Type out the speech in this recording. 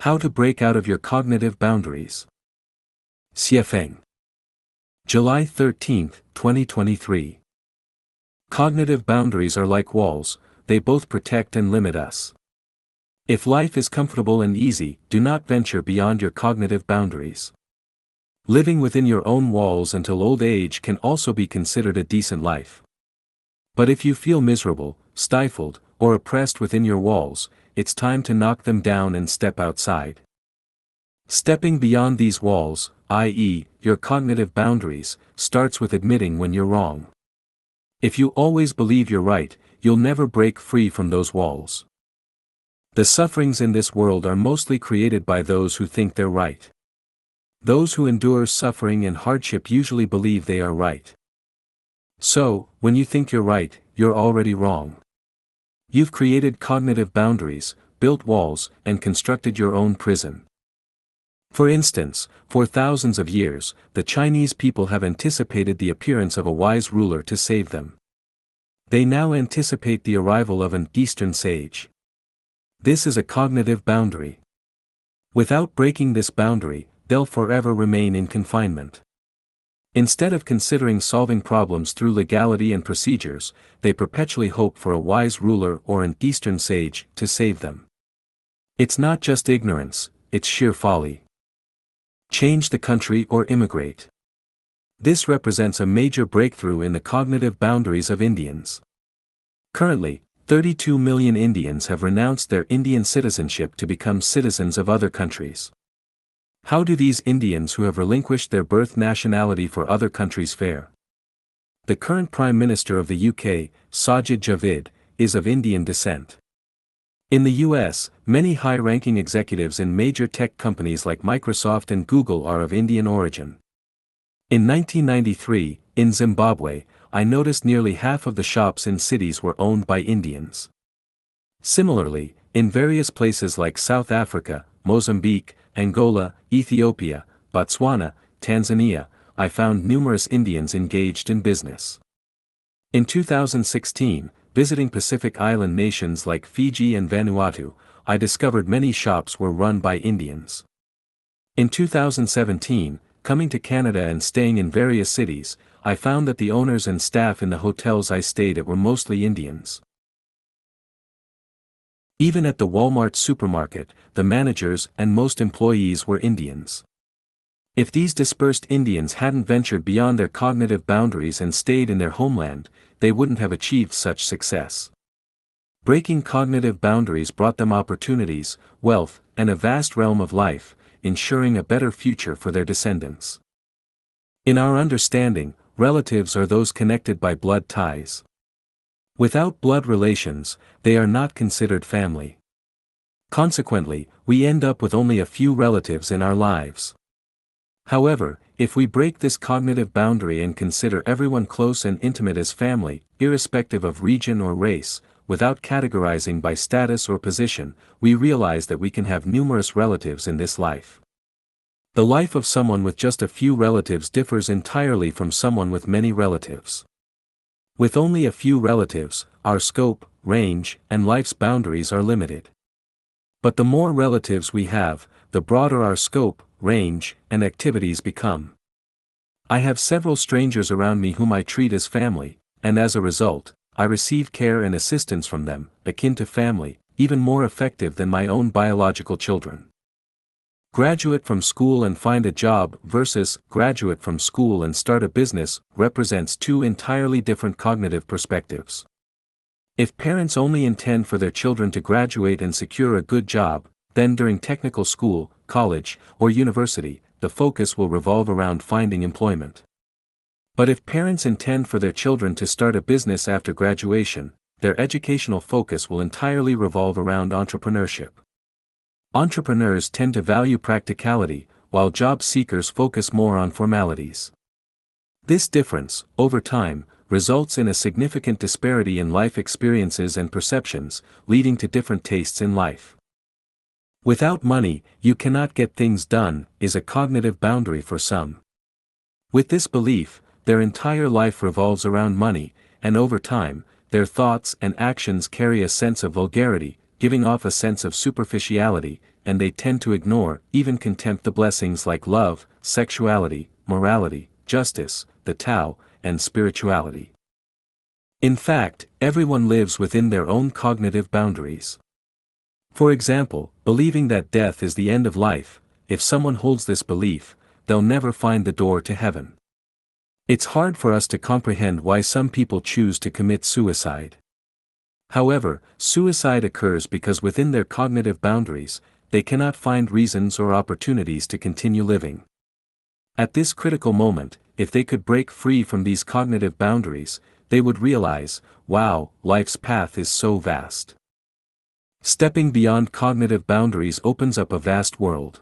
How to break out of your cognitive boundaries. Xiefeng. July 13, 2023. Cognitive boundaries are like walls, they both protect and limit us. If life is comfortable and easy, do not venture beyond your cognitive boundaries. Living within your own walls until old age can also be considered a decent life. But if you feel miserable, stifled, or oppressed within your walls, it's time to knock them down and step outside. Stepping beyond these walls, i.e., your cognitive boundaries, starts with admitting when you're wrong. If you always believe you're right, you'll never break free from those walls. The sufferings in this world are mostly created by those who think they're right. Those who endure suffering and hardship usually believe they are right. So, when you think you're right, you're already wrong. You've created cognitive boundaries, built walls, and constructed your own prison. For instance, for thousands of years, the Chinese people have anticipated the appearance of a wise ruler to save them. They now anticipate the arrival of an Eastern sage. This is a cognitive boundary. Without breaking this boundary, they'll forever remain in confinement. Instead of considering solving problems through legality and procedures, they perpetually hope for a wise ruler or an Eastern sage to save them. It's not just ignorance, it's sheer folly. Change the country or immigrate. This represents a major breakthrough in the cognitive boundaries of Indians. Currently, 32 million Indians have renounced their Indian citizenship to become citizens of other countries. How do these Indians who have relinquished their birth nationality for other countries fare? The current Prime Minister of the UK, Sajid Javid, is of Indian descent. In the US, many high-ranking executives in major tech companies like Microsoft and Google are of Indian origin. In 1993, in Zimbabwe, I noticed nearly half of the shops in cities were owned by Indians. Similarly, in various places like South Africa, Mozambique, Angola, Ethiopia, Botswana, Tanzania, I found numerous Indians engaged in business. In 2016, visiting Pacific Island nations like Fiji and Vanuatu, I discovered many shops were run by Indians. In 2017, coming to Canada and staying in various cities, I found that the owners and staff in the hotels I stayed at were mostly Indians. Even at the Walmart supermarket, the managers and most employees were Indians. If these dispersed Indians hadn't ventured beyond their cognitive boundaries and stayed in their homeland, they wouldn't have achieved such success. Breaking cognitive boundaries brought them opportunities, wealth, and a vast realm of life, ensuring a better future for their descendants. In our understanding, relatives are those connected by blood ties. Without blood relations, they are not considered family. Consequently, we end up with only a few relatives in our lives. However, if we break this cognitive boundary and consider everyone close and intimate as family, irrespective of region or race, without categorizing by status or position, we realize that we can have numerous relatives in this life. The life of someone with just a few relatives differs entirely from someone with many relatives. With only a few relatives, our scope, range, and life's boundaries are limited. But the more relatives we have, the broader our scope, range, and activities become. I have several strangers around me whom I treat as family, and as a result, I receive care and assistance from them, akin to family, even more effective than my own biological children. Graduate from school and find a job versus graduate from school and start a business represents two entirely different cognitive perspectives. If parents only intend for their children to graduate and secure a good job, then during technical school, college, or university, the focus will revolve around finding employment. But if parents intend for their children to start a business after graduation, their educational focus will entirely revolve around entrepreneurship. Entrepreneurs tend to value practicality, while job seekers focus more on formalities. This difference, over time, results in a significant disparity in life experiences and perceptions, leading to different tastes in life. Without money, you cannot get things done, is a cognitive boundary for some. With this belief, their entire life revolves around money, and over time, their thoughts and actions carry a sense of vulgarity, giving off a sense of superficiality, and they tend to ignore, even contempt the blessings like love, sexuality, morality, justice, the Tao, and spirituality. In fact, everyone lives within their own cognitive boundaries. For example, believing that death is the end of life, if someone holds this belief, they'll never find the door to heaven. It's hard for us to comprehend why some people choose to commit suicide. However, suicide occurs because within their cognitive boundaries, they cannot find reasons or opportunities to continue living. At this critical moment, if they could break free from these cognitive boundaries, they would realize, wow, life's path is so vast. Stepping beyond cognitive boundaries opens up a vast world.